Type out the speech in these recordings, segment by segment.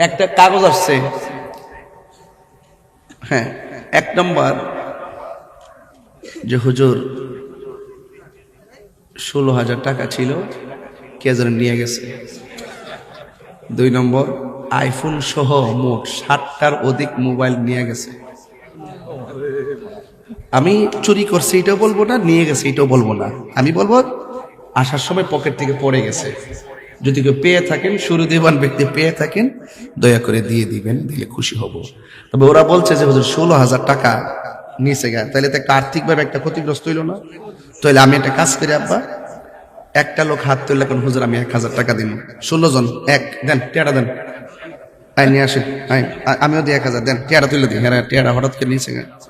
একটা কাগজ আসছে, হ্যাঁ, 1 নম্বর যে হুজুর 16,000 টাকা ছিল, কে যেন নিয়ে গেছে। 2 নম্বর, আইফোন সহ মোট 60টার অধিক মোবাইল নিয়ে গেছে। আমি চুরি করছি এটাও বলবো না, নিয়ে গেছে এটাও বলবো না, আমি বলবো আসার সময় পকেট থেকে পড়ে গেছে। যদি কেউ পেয়ে থাকেন, সুরুদেবান ব্যক্তি পেয়ে থাকেন, দয়া করে দিয়ে দিবেন, দিলে খুশি হব। তবে ওরা বলছে যে হুজুর 16,000 টাকা নিচে গেছে, তাহলে তো একটা আর্থিকভাবে একটা ক্ষতিগ্রস্ত হইল না? তাহলে আমি একটা কাজ করি আব্বা, একটা লোক হাত তুললে এখন হুজুর আমি 1,000 টাকা দিব, 16 জন এক দেন, টেয়ারা দেন, নিয়ে আসেন, আমিও দিই 1,000 দেন, টেয়ারা তুলে দিই। হ্যাঁ, টেয়ারা হঠাৎ করে নিচে গেছে,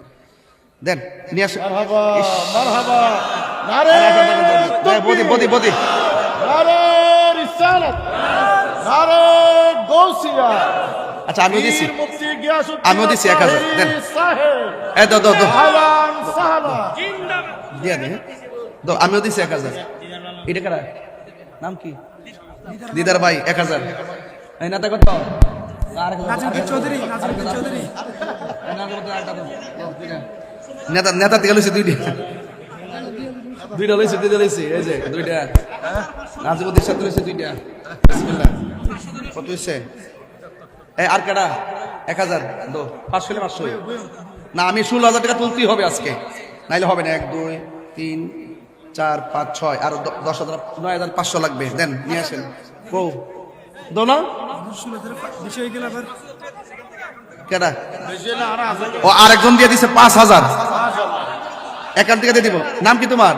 দেন নিয়ে আসেন। বদি বদি আচ্ছা, আমিও দিছি 1,000 দেন, দিয়া দিন, আমিও দিছি 1,000। এটা কারা, নাম কি? দিদার ভাই 1,000। এই নেতা কত? নেতা থেকে লইছে দুইটা লইছে, এই যে দুইটা নাজিমুদ্দিন সাথে লইছে দুইটা। কত হইছে? আর কাটা 1,000 দো, 500 500 না, আমি 16,000 টাকা তুলতেই হবে আজকে, নাইলে হবে না। 1 2 3 4 5 6 আর 10,000, 9,500 লাগবে। দেন নিয়ে আসেন। কো দো না কেডা? ও আরেকজন দিয়ে দিছে 5,000, এখান থেকে দিয়ে দিব। নাম কি তোমার?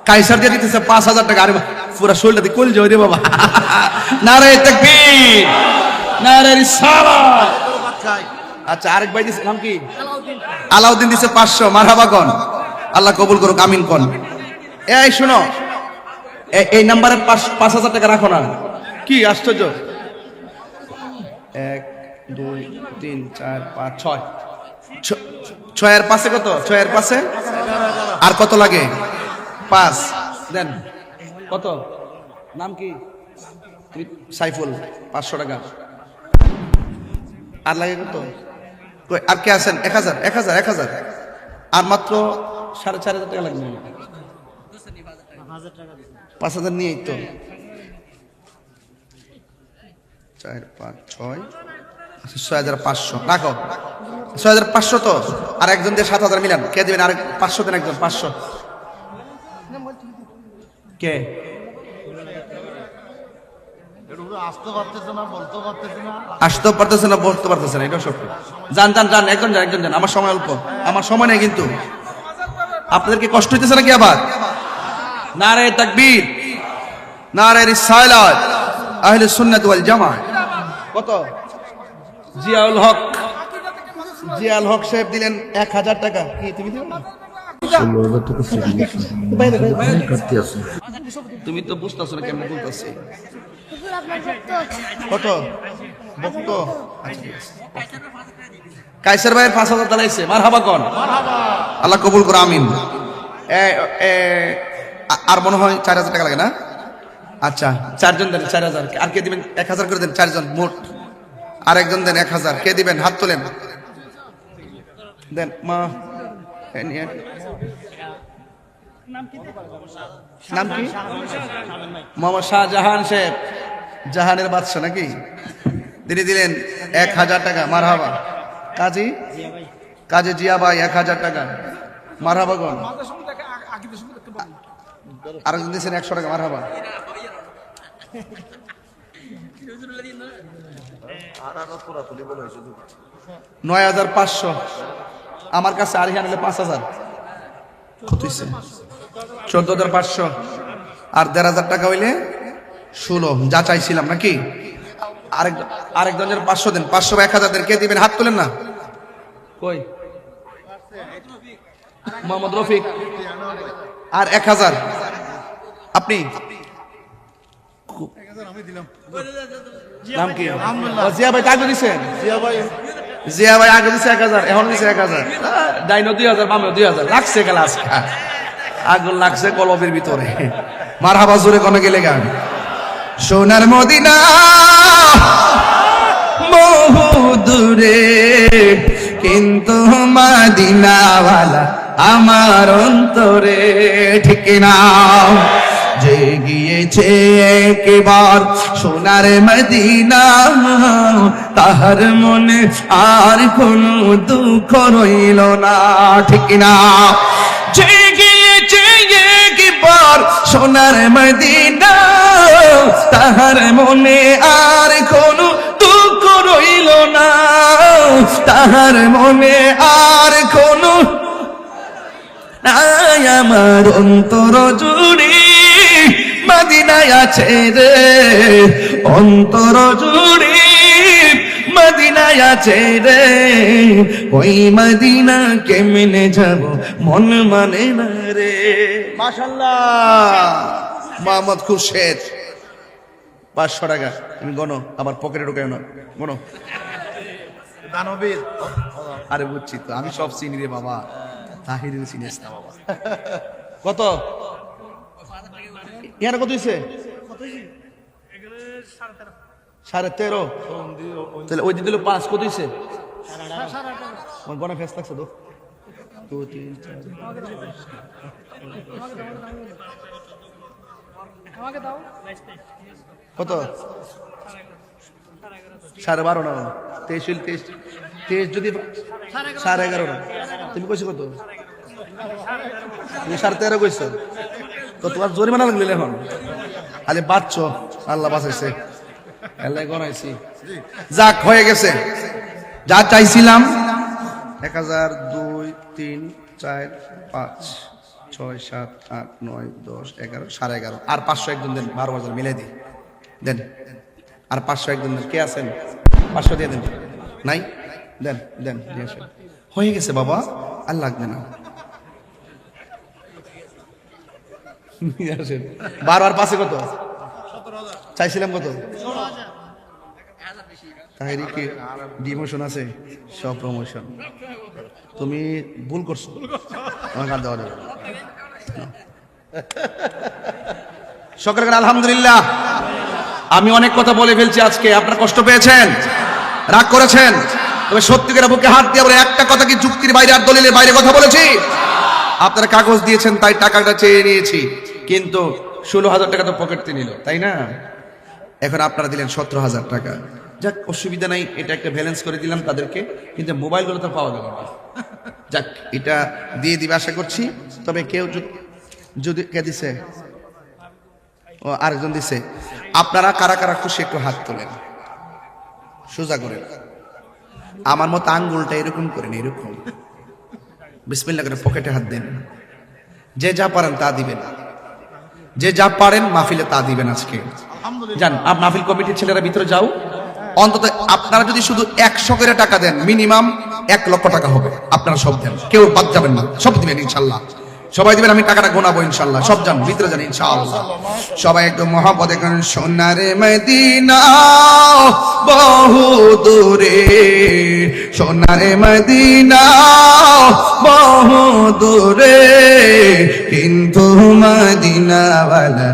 কাইসার দিয়ে দিতেছে 5,000 টাকা। আরে পুরা শরীরটা দিয়ে কল জয় রে বাবা। নারে তাকবীর, নারে রিসালাত। আচ্ছা, আরেক ভাই দিছে, নাম কি? আলাউদ্দিন দিছে 500। মারহাবা কোন, আল্লাহ কবুল করুক, আমিন কোন। এই শুনো, এই নাম্বারে 5,000 টাকা রাখো না। কি আশ্চর্য! 1 2 3 4 5 6 6 পাশে কত? 6 পাশে আর কত লাগে? 5 দেন। কত? নাম কি? সাইফুল, 500 টাকা। আর লাগে কত? আর কে আছেন? 1,000 আর মাত্র 4,500 টাকা লাগবে। 5,000 নিয়েই তো 4 5 6 6,500 রাখো। 6,500 তো, আর একজন দিয়ে 7,000 মিলান। কে দিবেন? আর 500 দেন, একজন 500। কে আসতে পারতেছে না, বলতে পারতেছে না, এটা সত্য। যান, একজন যান। আমার সময় অল্প, আমার সময় নেই কিন্তু। আপনাদেরকে কষ্ট হইতেছে নাকি আবার? নারে তাকবীর, নারে রিসালাত, আহলে সুন্নাত ওয়াল জামাত। কত? জিয়াউল হক সাহেব দিলেন 1,000 টাকা। কি তুমি দিও না? তুমি তো বুঝতেছো না কেমন বলতেছি। কত বক্ত? কাইসার ভাইয়ের 5,000 দাঁড়াইছে। মারহাবা কোন, আল্লাহ কবুল করো, আমিন। আর মনে হয় 4,000 টাকা লাগে না? আচ্ছা, 4 জন দেন 4,000। আর কে দিবেন? 1,000 করে দেন, 4 জন মোট। আর একজন দেন 1,000। কে দিবেন? হাত তোলেন, দেন। মা নাম কি? মোহাম্মদ শাহজাহান সাহেব, জাহানের বাদশা নাকি? তিনি দিলেন 1,000 টাকা। মারহাবা। কাজী জিয়া ভাই 1,000 টাকা। মারহাবা গণ। আরেকজন দিয়েছেন 100 টাকা। মারহাবা। 9,500। আমার কাছে আর এখানে 5,000। কত হইছে? 14,500। আর 1,500 টাকা হইলে 16। যা চাইছিলাম নাকি? আরেকজনের 500 দেন। 500 বা 1,000 দেন। কে দিবেন? হাত তোলেন না। কই? মোহাম্মদ রফিক। আর 1,000 আপনি। নাম কি? জিয়া ভাই আগে দিচ্ছেন। জিয়া ভাই আগে দিচ্ছে 1,000, এখন দিচ্ছে 1,000। ডাইনো 2,000, বামে 2,000 লাগছে। ক্লাস আগুন লাগছে কলবের ভিতরে। মারহাবা জোরে কোন গেলে গান। সোনার মদিনা বহু দূরে, কিন্তু মদিনাওয়ালা আমার অন্তরে। ঠিক না? যে গিয়েছে একবার সোনার মদিনা, তাহার মনে আর কোনো দুঃখ রইল না। ঠিক না? যে গিয়েছে একবার সোনার মদিনা, তাহার মনে আর কোনো দুঃখ রইল না, তাহার মনে আর কোনো। আমার অন্তর জুড়ে মদিনায় আছে রে, অন্তর জুড়ে মদিনায় আছে রে, ওই মদিনা কেমনে যাব মন মানে না রে। মাশাআল্লাহ। মোহাম্মদ খুরশেদ 500 টাকা। তুমি গনো, আবার পকেটে ঢুকায় না, গনো। দানবীর। আরে বুঝছি তো, আমি সব চিনি রে বাবা, তাহিরের চিনিস না বাবা। কত ইয়ার কত হয়েছে? 13.5। তাহলে ওই দিন দিল 5, কত হয়েছে? গনা ফেস লাগছে তো। 2 3 4 কত? 12.5 না, 23 যদি 11.5 না। তুমি কইছো কত? তুমি 13.5 কইছো তো, তোমার জরিমানা লাগলে এখন। আরে বাচ্চ, আল্লাহ বাঁচাইছে, আল্লাহ গনাইছি। যাক, হয়ে গেছে যা চাইছিলাম। 1000 2 3 4 5 6 7 8 9 10 11 11.5 আর 500 একজন দেন, 12,000 মিলাই দিই। দেন আর 500 একজন দেন। কে আছেন? 500 দিয়ে দেন। নাই? দেন দেন, দিয়ে আসেন। হয়ে গেছে বাবা, আর লাগবে না। 12 আর 5 কত? 17,000 চাইছিলাম। কত? তাহিরি কি ডিমোশন আছে? সব প্রমোশন। তুমি ভুল করছো, তোমার কার দেওয়া যাবে। সকলে আলহামদুলিল্লাহ। আমি অনেক কথা বলে ফেলছি আজকে, আপনারা কষ্ট পেয়েছেন, রাগ করেছেন, তবে সত্যিকার বুকে হাত দিয়ে বলে একটা কথা কি যুক্তির বাইরে আর দলিলের বাইরে কথা বলেছি? আপনারা কাগজ দিয়েছেন তাই টাকাটা চেয়ে নিয়েছি, কিন্তু 16,000 টাকা তো পকেটে নিল, তাই না? এখন আপনারা দিলেন 17,000 টাকা। যাক, অসুবিধা নাই, এটা একটা ব্যালেন্স করে দিলাম তাদেরকে, কিন্তু মোবাইলগুলো তো পাওয়া গেল না। যাক, এটা দিয়ে দিবে আশা করছি। তবে কেউ যদি কে দিছে, ও আরেকজন দিছে। আপনারা কারা কারা খুশি একটু হাত তোলেন, সোজা করে। আমার মতো আঙ্গুলটা এরকম করেন, এরকম বিসমিল্লাহ করে পকেটে হাত দেন। যে যা পারেন তা দিবেন, যে যা পারেন মাহফিলে তা দিবেন আজকে। যান, মাহফিল কমিটির ছেলেরা ভিতরে যাও। অন্তত আপনারা যদি শুধু 100 করে টাকা দেন, মিনিমাম 1 লক্ষ টাকা হবে। আপনারা সব দেন, কেউ বাদ যাবেন না, সব দিবেন ইনশাল্লাহ। সবাই দিবেন, আমি টাকাটা গোনাবো ইনশাল্লাহ। সব যান, ভিতরে যান ইনশাআল্লাহ। সবাই একদম মহব্বতে করেন। সোনারে মদিনা বহু দূরে, সোনারে মদিনা বহু দূরে, কিন্তু মদিনাওয়ালা